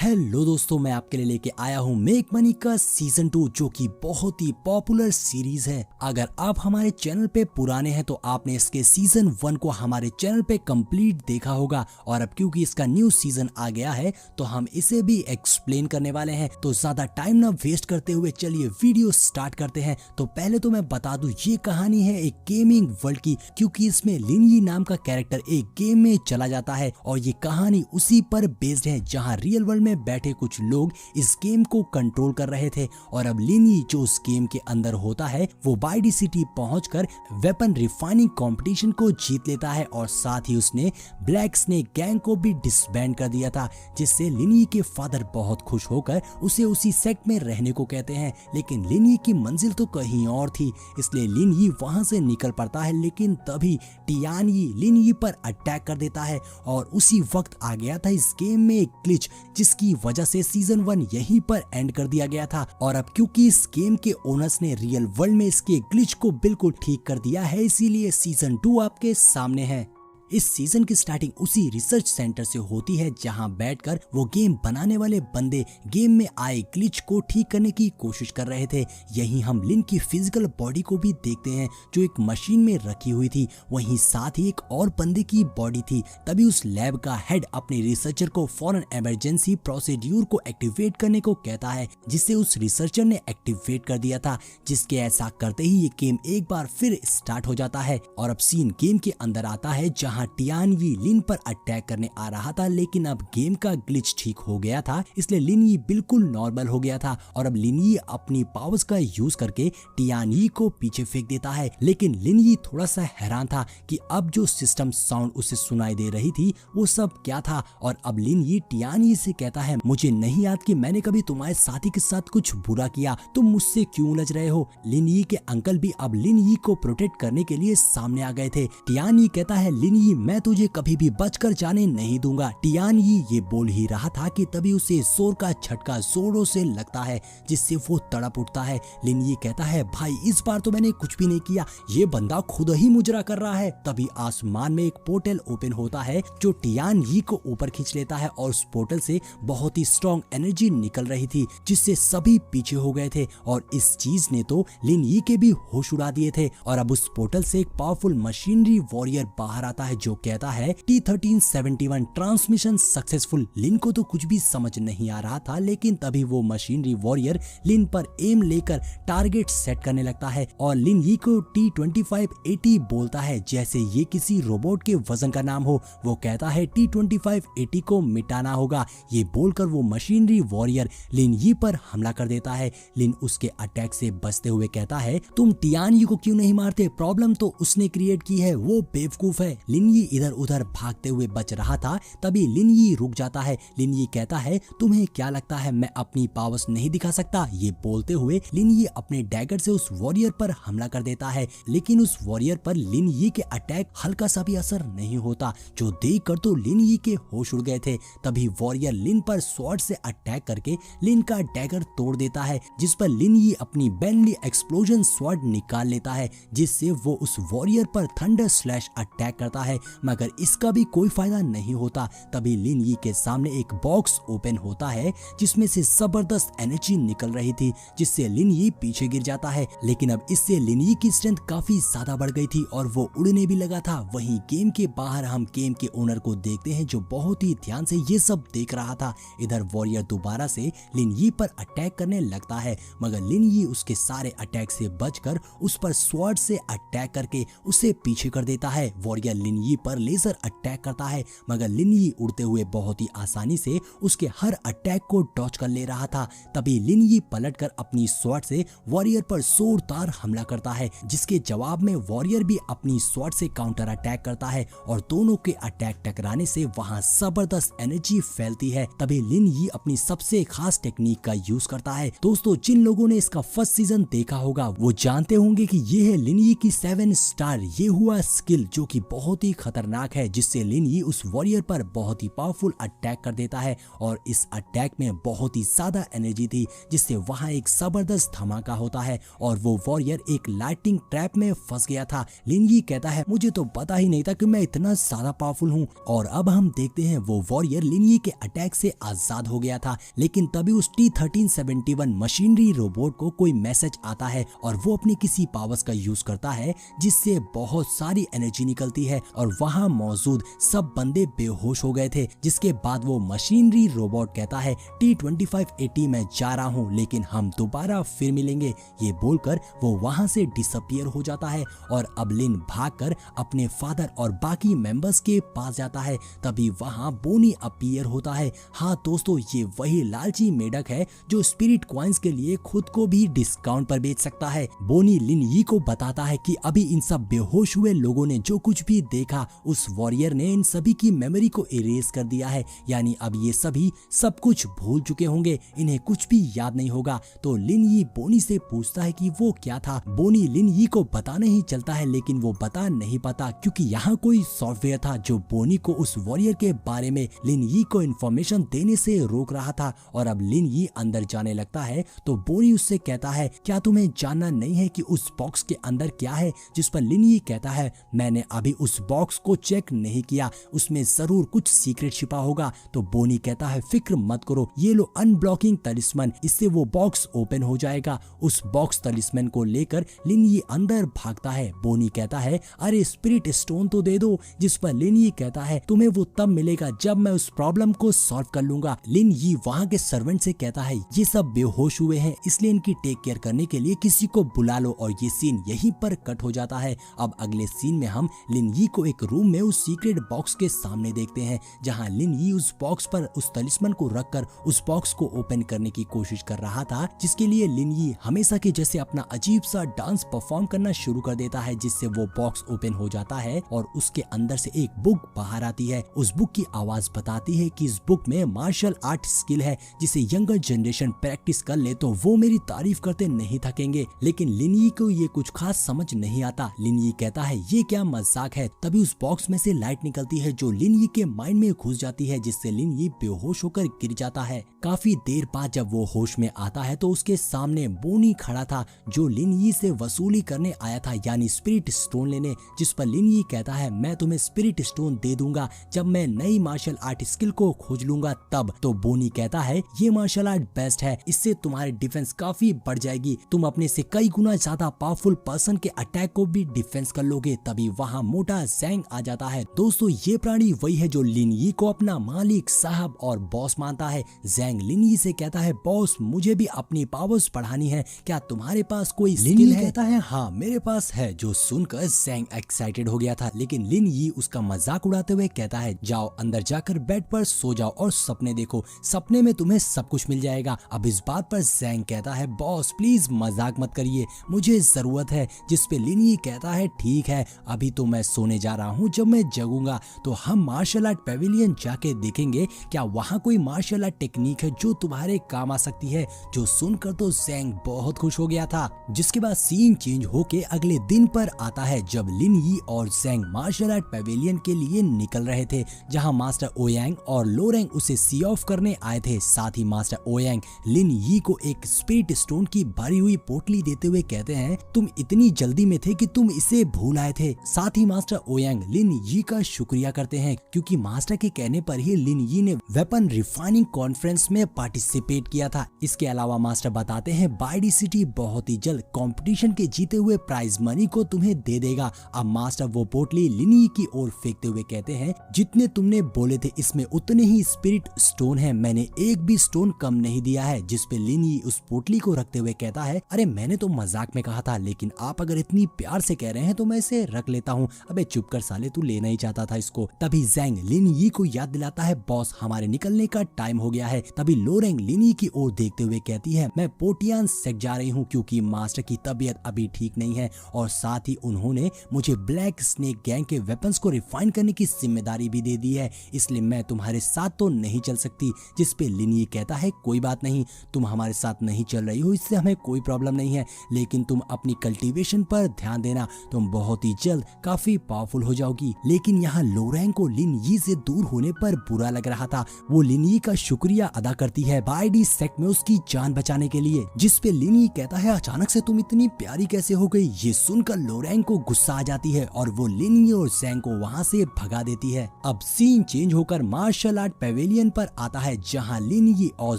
Hello दोस्तों, मैं आपके लिए लेके आया हूँ मेक मनी का सीजन 2 जो कि बहुत ही पॉपुलर सीरीज है। अगर आप हमारे चैनल पे पुराने हैं तो आपने इसके सीजन 1 को हमारे चैनल पे कंप्लीट देखा होगा, और अब क्योंकि इसका न्यू सीजन आ गया है तो हम इसे भी एक्सप्लेन करने वाले हैं। तो ज्यादा टाइम ना वेस्ट करते हुए चलिए वीडियो स्टार्ट करते हैं। तो पहले तो मैं बता दूं, ये कहानी है एक गेमिंग वर्ल्ड की, क्योंकि इसमें लिन यी नाम का कैरेक्टर एक गेम में चला जाता है और ये कहानी उसी पर बेस्ड है जहाँ रियल वर्ल्ड में बैठे कुछ लोग इस गेम को कंट्रोल कर रहे थे। और अब लिन यी जो उस गेम के अंदर होता है वो बाइडी सिटी पहुंचकर वेपन रिफाइनिंग कंपटीशन को जीत लेता है, और साथ ही उसने ब्लैक स्नेक गैंग को भी डिसबैंड कर दिया था, जिससे लिन यी के फादर बहुत खुश होकर उसे उसी सेक्ट में रहने को कहते हैं। लेकिन लिन यी की मंजिल तो कहीं और थी, इसलिए लिन यी वहां से निकल पड़ता है। लेकिन तभी टियान यी लिन यी पर अटैक कर देता है, और उसी वक्त आ गया था इस गेम में एक ग्लिच, जिसकी वजह से सीजन 1 यहीं पर एंड कर दिया गया था। और अब क्योंकि इस गेम के ओनर्स ने रियल वर्ल्ड में इसके ग्लिच को बिल्कुल ठीक कर दिया है, इसीलिए सीजन 2 आपके सामने है। इस सीजन की स्टार्टिंग उसी रिसर्च सेंटर से होती है जहां बैठकर वो गेम बनाने वाले बंदे गेम में आए ग्लिच को ठीक करने की कोशिश कर रहे थे। यहीं हम लिन की फिजिकल बॉडी को भी देखते हैं जो एक मशीन में रखी हुई थी, वहीं साथ ही एक और बंदे की बॉडी थी। तभी उस लैब का हेड अपने रिसर्चर को फौरन इमरजेंसी प्रोसीड्यूर को एक्टिवेट करने को कहता है, जिसे उस रिसर्चर ने एक्टिवेट कर दिया था, जिसके ऐसा करते ही ये गेम एक बार फिर स्टार्ट हो जाता है। और अब सीन गेम के अंदर आता है जहां टियान यी लिन पर अटैक करने आ रहा था, लेकिन अब गेम का ग्लिच ठीक हो गया था, इसलिए लिन यी बिल्कुल नॉर्मल हो गया था। और अब लिन यी अपनी पावर्स का यूज करके टियान यी को पीछे फेंक देता है। लेकिन लिन यी थोड़ा सा हैरान था कि अब जो सिस्टम साउंड उसे सुनाई दे रही थी वो सब क्या था। और अब लिन यी टियान यी से कहता है, मुझे नहीं याद कि मैंने कभी तुम्हारे साथी के साथ कुछ बुरा किया, तुम मुझसे क्यों उलझ रहे हो। लिन यी के अंकल भी अब लिन यी को प्रोटेक्ट करने के लिए सामने आ गए थे। टियान यी कहता है, लिन यी मैं तुझे कभी भी बचकर जाने नहीं दूंगा। टियान यी ये बोल ही रहा था कि तभी उसे जोर का झटका जोरों से लगता है, जिससे वो तड़प उठता है। लिन यी कहता है, भाई इस बार तो मैंने कुछ भी नहीं किया, ये बंदा खुद ही मुजरा कर रहा है। तभी आसमान में एक पोर्टल ओपन होता है जो टियान यी को ऊपर खींच लेता है, और उस पोर्टल से बहुत ही स्ट्रॉन्ग एनर्जी निकल रही थी, जिससे सभी पीछे हो गए थे। और इस चीज ने तो लिन यी के भी होश उड़ा दिए थे। और अब उस पोर्टल से एक पावरफुल मशीनरी वॉरियर बाहर आता है जो कहता है T1371 ट्रांसमिशन सक्सेसफुल। लिन को तो कुछ भी समझ नहीं आ रहा था, लेकिन तभी वो मशीनरी वॉरियर लिन पर एम लेकर टारगेट सेट करने लगता है, और लिन यी को T2580 बोलता है जैसे ये किसी रोबोट के वजन का नाम हो। वो कहता है T2580 को मिटाना होगा। ये बोलकर वो मशीनरी वॉरियर लिन यी पर हमला कर देता है। लिन उसके अटैक से बचते हुए कहता है, तुम टियान यी को क्यों नहीं मारते, प्रॉब्लम तो उसने क्रिएट की है, वो बेवकूफ है। लिन यी इधर उधर भागते हुए बच रहा था, तभी लिन यी रुक जाता है। लिन यी कहता है, तुम्हें क्या लगता है मैं अपनी पावर्स नहीं दिखा सकता। ये बोलते हुए लिन यी अपने डैगर से उस वॉरियर पर हमला कर देता है, लेकिन उस वॉरियर पर लिन यी के अटैक हल्का सा भी असर नहीं होता, जो देखकर तो लिन यी के होश उड़ गए थे। तभी वॉरियर लिन पर स्वॉर्ड से अटैक करके लिन का डैगर तोड़ देता है, जिस पर लिन यी अपनी बेनली एक्सप्लोजन स्वॉर्ड निकाल लेता है, जिससे वो उस वॉरियर पर थंडर स्लैश अटैक करता है, मगर इसका भी कोई फायदा नहीं होता। तभी लिन यी के सामने एक बॉक्स ओपन होता है जिसमें से जबरदस्त एनर्जी निकल रही थी, जिससे लिन यी पीछे गिर जाता है। लेकिन अब इससे लिन यी की स्ट्रेंथ काफी ज्यादा बढ़ गई थी और वो उड़ने भी लगा था। वहीं गेम के बाहर हम गेम के ओनर को देखते हैं जो बहुत ही ध्यान से ये सब देख रहा था। इधर वॉरियर दोबारा से लिन यी पर अटैक करने लगता है, मगर लिन यी उसके सारे अटैक से बचकर उस पर स्वॉर्ड से अटैक करके उसे पीछे कर देता है। वॉरियर लिन यी पर लेजर अटैक करता है, मगर लिन यी उड़ते हुए बहुत ही आसानी से उसके हर अटैक को डॉच कर ले रहा था। तभी लिन यी पलटकर अपनी स्वॉर्ड से वॉरियर पर जोरदार हमला करता है, जिसके जवाब में वॉरियर भी अपनी स्वॉर्ड से काउंटर अटैक करता है, और दोनों के अटैक टकराने से वहां जबरदस्त एनर्जी फैलती है। तभी लिन यी अपनी सबसे खास टेक्निक का यूज करता है। दोस्तों, जिन लोगों ने इसका फर्स्ट सीजन देखा होगा वो जानते होंगे कि ये है लिन यी की 7 स्टार ये हुआ स्किल, जो कि बहुत ही खतरनाक है, जिससे लिन यी उस वॉरियर पर बहुत ही पावरफुल अटैक कर देता है और इस अटैक में बहुत ही ज्यादा एनर्जी थी, जिससे वहां एक जबरदस्त धमाका होता है और वो वॉरियर एक लाइटिंग ट्रैप में फंस गया था। लिन यी कहता है मुझे तो पता ही नहीं था कि मैं इतना ज्यादा पावरफुल हूँ। और अब हम देखते हैं वो वॉरियर लिन यी के अटैक से आजाद हो गया था, लेकिन तभी उस T-1371 मशीनरी रोबोट को कोई मैसेज आता है और वो अपनी किसी पावर्स का यूज करता है जिससे बहुत सारी एनर्जी निकलती है और वहां मौजूद सब बंदे बेहोश हो गए थे। जिसके बाद वो मशीनरी रोबोट कहता है T-2580 मैं जा रहा हूँ, लेकिन हम दोबारा फिर मिलेंगे। ये बोलकर वो वहां से डिसअपियर हो जाता है और अब लिन भागकर अपने फादर और बाकी मेंबर्स के पास जाता है। तभी वहां बोनी अपीयर होता है। हाँ दोस्तों, ये वही लालची मेढक है जो स्पिरिट कॉइंस के लिए खुद को भी डिस्काउंट पर बेच सकता है। बोनी लिन यी को बताता है कि अभी इन सब बेहोश हुए लोगों ने जो कुछ भी देखा, उस वॉरियर ने इन सभी की मेमोरी को इरेज कर दिया है, यानी अब ये सभी सब कुछ भूल चुके होंगे, इन्हें कुछ भी याद नहीं होगा। तो लिन यी बोनी से पूछता है कि वो क्या था। बोनी लिन यी को बताने ही चलता है, लेकिन वो बता नहीं पाता क्योंकि यहाँ कोई सॉफ्टवेयर था जो बोनी को उस वॉरियर के बारे में लिन यी को इन्फॉर्मेशन देने से रोक रहा था। और अब लिन यी अंदर जाने लगता है तो बोनी उससे कहता है क्या तुम्हें जानना नहीं है कि उस बॉक्स के अंदर क्या है। जिस पर लिन यी कहता है मैंने अभी उस बॉक्स को चेक नहीं किया, उसमें जरूर कुछ सीक्रेट छिपा होगा। तो बोनी कहता है फिक्र मत करो, ये लो अनब्लॉकिंग तलिस्मन, इससे वो बॉक्स ओपन हो जाएगा। उस बॉक्स तलिस्मन को लेकर लिन यी अंदर भागता है। बोनी कहता है अरे स्पिरिट स्टोन तो दे दो। जिस पर लिन यी कहता है तुम्हें वो तब मिलेगा जब मैं उस प्रॉब्लम को सॉल्व कर लूंगा। लिन यी वहाँ के सर्वेंट से कहता है ये सब बेहोश हुए हैं, इसलिए इनकी टेक केयर करने के लिए किसी को बुला लो। और ये सीन यहीं पर कट हो जाता है। अब अगले सीन में हम लिन यी को एक रूम में उस सीक्रेट बॉक्स के सामने देखते हैं, जहाँ लिन यी उस बॉक्स पर उस तलिस्मन को रखकर उस बॉक्स को ओपन करने की कोशिश कर रहा था, जिसके लिए लिन यी हमेशा के जैसे अपना अजीब सा डांस परफॉर्म करना शुरू कर देता है, जिससे वो बॉक्स ओपन हो जाता है और उसके अंदर से एक बुक बाहर आती है। उस बुक की आवाज बताती है कि इस बुक में मार्शल आर्ट स्किल है, जिसे यंगर जनरेशन प्रैक्टिस कर ले तो वो मेरी तारीफ करते नहीं थकेंगे। लेकिन लिन यी को ये कुछ खास समझ नहीं आता। लिन यी कहता है ये क्या मजाक है। तभी उस बॉक्स में से लाइट निकलती है जो लिन यी के माइंड में घुस जाती है, जिससे लिन यी बेहोश होकर गिर जाता है। काफी देर बाद जब वो होश में आता है तो उसके सामने बोनी खड़ा था जो लिन यी से वसूली करने आया था, यानी स्पिरिट स्टोन लेने। जिस पर लिन यी कहता है मैं तुम्हें स्पिरिट स्टोन दे दूंगा जब मैं नई मार्शल आर्ट स्किल को खोज लूंगा तब। तो बोनी कहता है ये मार्शल आर्ट बेस्ट है, इससे तुम्हारी डिफेंस काफी बढ़ जाएगी, तुम अपने से कई गुना ज्यादा पावरफुल पर्सन के अटैक को भी डिफेंस कर लोगे। तभी वहाँ मोटा ज़ैंग आ जाता है। दोस्तों ये प्राणी वही है जो लिन यी को अपना मालिक, साहब और बॉस मानता है। ज़ैंग लिन यी से कहता है बॉस मुझे भी अपनी पावर्स बढ़ानी है, क्या तुम्हारे पास कोई स्किल है? कहता है हाँ मेरे पास है। जो सुनकर ज़ैंग एक्साइटेड हो गया था, लेकिन लिन यी उसका मजाक उड़ाते हुए कहता है जाओ अंदर जाकर बेड पर सो जाओ और सपने देखो, सपने में तुम्हें सब कुछ मिल जाएगा। अब इस बात पर ज़ैंग कहता है बॉस प्लीज मजाक मत करिए, मुझे जरूरत है। जिस पे लिन यी कहता है ठीक है अभी तो मैं सोने जा रहा हूँ, जब मैं जगूंगा तो हम मार्शल आर्ट पेविलियन जाके देखेंगे क्या वहाँ कोई मार्शल आर्ट टेक्निक है जो तुम्हारे काम आ सकती है। जो सुनकर तो ज़ैंग बहुत खुश हो गया था। जिसके बाद सीन चेंज होके अगले दिन पर आता है जब लिन यी और ज़ैंग मार्शल आर्ट पेविलियन के लिए निकल रहे थे, जहाँ मास्टर ओयांग और लोरेंग उसे सी ऑफ करने आए थे। साथ ही मास्टर ओयांग लिन यी को एक स्पिरिट स्टोन की भरी हुई पोटली देते हुए कहते हैं तुम इतनी जल्दी में थे कि तुम इसे भूल आए थे। साथ ही मास्टर ओयांग लिन यी का शुक्रिया करते हैं क्योंकि मास्टर के कहने पर ही लिन यी ने वेपन रिफाइनिंग कॉन्फ्रेंस में पार्टिसिपेट किया था। इसके अलावा मास्टर बताते हैं बाइडी सिटी बहुत ही जल्द कंपटीशन के जीते हुए प्राइज मनी को तुम्हें दे देगा। अब मास्टर वो पोटली लिन यी की ओर फेंकते हुए कहते हैं जितने तुमने बोले थे इसमें उतने ही स्पिरिट स्टोन है, मैंने एक भी स्टोन कम नहीं दिया है। जिस पे लिन यी उस पोटली को रखते हुए कहता है अरे मैंने तो मजाक में कहा था, लेकिन आप अगर इतनी प्यार से कह रहे हैं तो मैं इसे रख लेता हूँ। अबे चुप कर साले, तू लेना ही चाहता था इसको। तभी ज़ैंग लिन यी को याद दिलाता है बॉस हमारे निकलने का टाइम हो गया है। तभी लोरेंग लिन यी की ओर देखते हुए कहती है मैं पोटियान सेक जा रही हूँ क्योंकि मास्टर की तबीयत अभी ठीक नहीं है और साथ ही उन्होंने मुझे ब्लैक स्नेक गैंग के वेपन्स को रिफाइन करने की जिम्मेदारी भी दे दी है, इसलिए मैं तुम्हारे साथ तो नहीं चल सकती। जिस पे लिन यी कहता है कोई बात नहीं, तुम हमारे साथ नहीं चल रही हो इससे हमें कोई प्रॉब्लम नहीं है, लेकिन तुम अपनी कल्टीवेशन पर ध्यान देना, तुम बहुत ही जल्द काफी पावरफुल पावरफुल हो जाओगी। लेकिन यहाँ लोरेंग को लिन यी से दूर होने पर बुरा लग रहा था। वो लिन यी का शुक्रिया अदा करती है बाइडी सेक्ट में उसकी जान बचाने के लिए, जिसपे लिन यी कहता है अचानक से तुम इतनी प्यारी कैसे हो गई। ये सुनकर लोरेंग को गुस्सा आ जाती है और वो लिन यी और ज़ैंग को वहाँ से भगा देती है। अब सीन चेंज होकर मार्शल आर्ट पेवेलियन पर आता है, जहाँ लिन यी और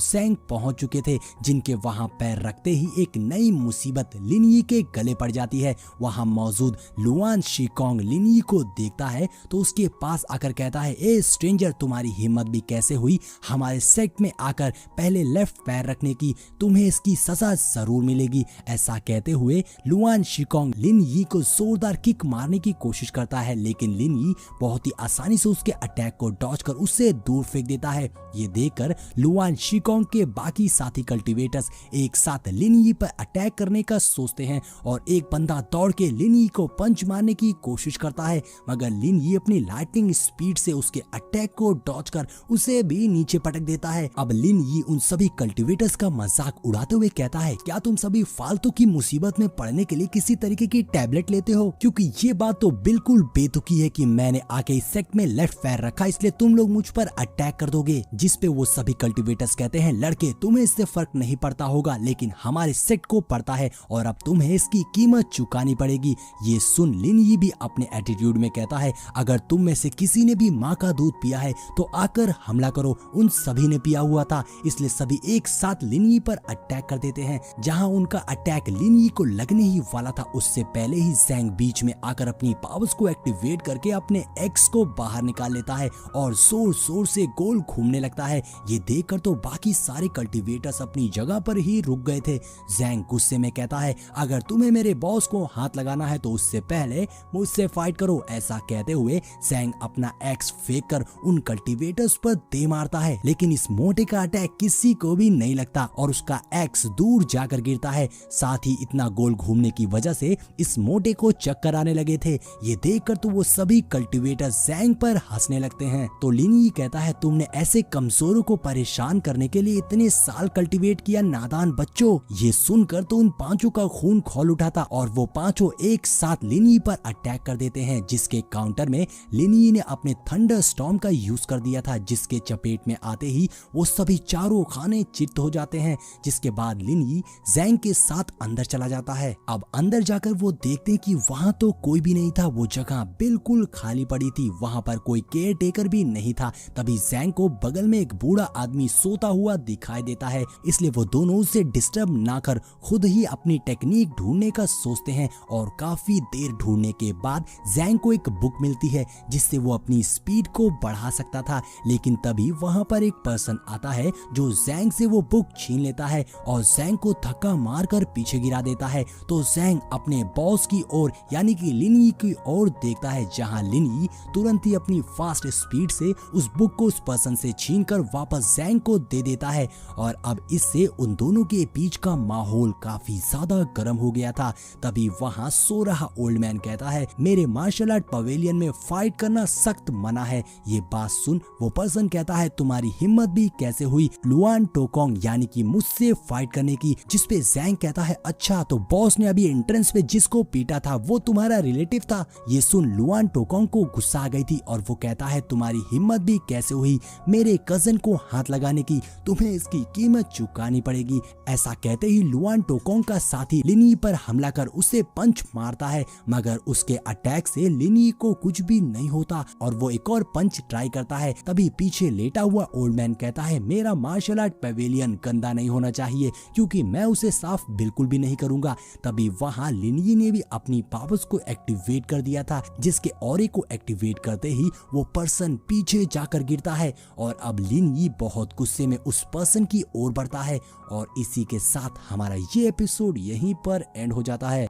ज़ैंग पहुँच चुके थे, जिनके वहाँ पैर रखते ही एक नई मुसीबत लिन यी के गले पड़ जाती है। वहाँ मौजूद लुआन शिकोंग लिन यी को देखता है तो उसके पास आकर कहता है, ए स्ट्रेंजर, तुम्हारी हिम्मत भी कैसे हुई हमारे सेक्ट में आकर पहले लेफ्ट पैर रखने की, तुम्हें इसकी सजा जरूर मिलेगी। ऐसा कहते हुए लुआन शिकोंग लिन यी को जोरदार किक मारने की कोशिश करता है, लेकिन लिन यी बहुत ही आसानी से उसके अटैक को डॉज कर उससे दूर फेंक देता है। ये देखकर लुआन शिकोंग के बाकी साथी कल्टीवेटर्स एक साथ लिन यी पर अटैक करने का सोचते हैं और एक बंदा दौड़ के लिन यी को पंच मारने की कोशिश करता है, मगर लिन यी अपनी लाइटनिंग स्पीड से उसके अटैक को डॉज कर उसे भी नीचे पटक देता है। अब लिन यी उन सभी कल्टीवेटर्स का मजाक उड़ाते हुए कहता है, क्या तुम सभी फालतू की मुसीबत में पड़ने के लिए किसी तरीके की टैबलेट लेते हो? क्योंकि ये बात तो बिल्कुल बेतुकी है कि मैंने आके इस सेक्ट में लेफ्ट पैर रखा, इसलिए तुम लोग मुझ पर अटैक कर दोगे। जिसपे वो सभी कल्टीवेटर्स कहते हैं, लड़के तुम्हें इससे फर्क नहीं पड़ता होगा, लेकिन हमारे सेक्ट को पड़ता है और अब तुम्हें इसकी कीमत चुकानी पड़ेगी। ये सुन लिन यी भी अपने एटीट्यूड में कहता है, अगर तुम में से किसी ने भी माँ का दूध पिया है तो आकर हमला करो। उन सभी ने पिया हुआ था, इसलिए सभी एक साथ लिन यी पर अटैक कर देते हैं। जहां उनका अटैक लिन यी को लगने ही वाला था, उससे पहले ही ज़ैंग बीच में आकर अपनी पावर्स को एक्टिवेट करके अपने एक्स को बाहर निकाल लेता है और जोर जोर से गोल घूमने लगता है। ये देखकर तो बाकी सारे कल्टीवेटर्स अपनी जगह पर ही रुक गए थे। ज़ैंग गुस्से में कहता है, अगर तुम्हें मेरे बॉस को हाथ लगाना है तो उससे पहले मुझसे फाइट करो। ऐसा कहते हुए ज़ैंग अपना एक्स फेंक कर उन कल्टीवेटर्स पर दे मारता है, लेकिन इस मोटे का अटैक किसी को भी नहीं लगता और उसका एक्स दूर जाकर गिरता है। साथ ही इतना गोल घूमने की वजह से इस मोटे को चक्कर आने लगे थे। ये देखकर तो वो सभी कल्टीवेटर ज़ैंग पर हंसने लगते हैं। तो लिन यी कहता है, तुमने ऐसे कमजोरों को परेशान करने के लिए इतने साल कल्टीवेट किया, नादान बच्चों। ये सुनकर तो उन पांचों का खून खौल उठा था और वो पांचों एक साथ लिन यी पर अटैक कर देते हैं, जिसके काउंटर में लिन यी ने अपने थंडर स्टॉर्म का यूज कर दिया था, जिसके चपेट में आते ही वो सभी चारों खाने चित्त हो जाते हैं। जिसके बाद लिन यी ज़ैंग के साथ अंदर चला जाता है। अब अंदर जाकर वो देखते हैं कि वहाँ तो कोई भी नहीं था, वो जगह बिल्कुल खाली पड़ी थी, वहाँ पर कोई केयर टेकर भी नहीं था। तभी ज़ैंग को बगल में एक बूढ़ा आदमी सोता हुआ दिखाई देता है, इसलिए वो दोनों उसे डिस्टर्ब ना कर खुद ही अपनी टेक्निक ढूंढने का सोचते हैं और काफी देर ढूंढने के बाद ज़ैंग को एक बुक मिलती है जिससे वो अपनी स्पीड को बढ़ा सकता था। लेकिन तभी वहाँ पर एक पर्सन आता है जो ज़ैंग से वो बुक छीन लेता है और ज़ैंग को धक्का मारकर पीछे गिरा देता है। तो ज़ैंग अपने बॉस की ओर यानी कि लिन यी की ओर देखता है, जहाँ लिन यी तुरंत ही अपनी फास्ट स्पीड से उस बुक को उस पर्सन से छीनकर वापस ज़ैंग को दे देता है। और अब इससे उन दोनों के बीच का माहौल काफी ज्यादा गर्म हो गया था। तभी वहाँ सो रहा ओल्ड मैन कहता है, मेरे मार्शल आर्ट पवेलियन में फाइट करना सख्त मना है। ये बात सुन वो पर्सन कहता है, तुम्हारी हिम्मत भी कैसे हुई लुआन टोकोंग यानी कि मुझसे फाइट करने की। जिसपे ज़ैंग कहता है, अच्छा तो बॉस ने अभी एंट्रेंस पे जिसको पीटा था वो तुम्हारा रिलेटिव था। ये सुन लुआन टोकोंग को गुस्सा आ गई थी और वो कहता है, तुम्हारी हिम्मत भी कैसे हुई मेरे कजन को हाथ लगाने की, तुम्हें इसकी कीमत चुकानी पड़ेगी। ऐसा कहते ही लुआन टोकोंग का साथी लिन यी पर हमला कर उसे पंच मारता है, मगर उसके अटैक से लिन यी को कुछ भी नहीं होता और वो एक और पंच ट्राई करता है। तभी पीछे लेटा हुआ ओल्ड मैन कहता है, मेरा मार्शल आर्ट पवेलियन गंदा नहीं होना चाहिए क्योंकि मैं उसे साफ बिल्कुल भी नहीं करूंगा। तभी वहाँ लिन यी ने भी अपनी पावर्स को एक्टिवेट कर दिया था, जिसके ऑरे को एक्टिवेट करते ही वो पर्सन पीछे जाकर गिरता है और अब लिन यी बहुत गुस्से में उस पर्सन की ओर बढ़ता है। और इसी के साथ हमारा ये एपिसोड यहीं पर एंड हो जाता है।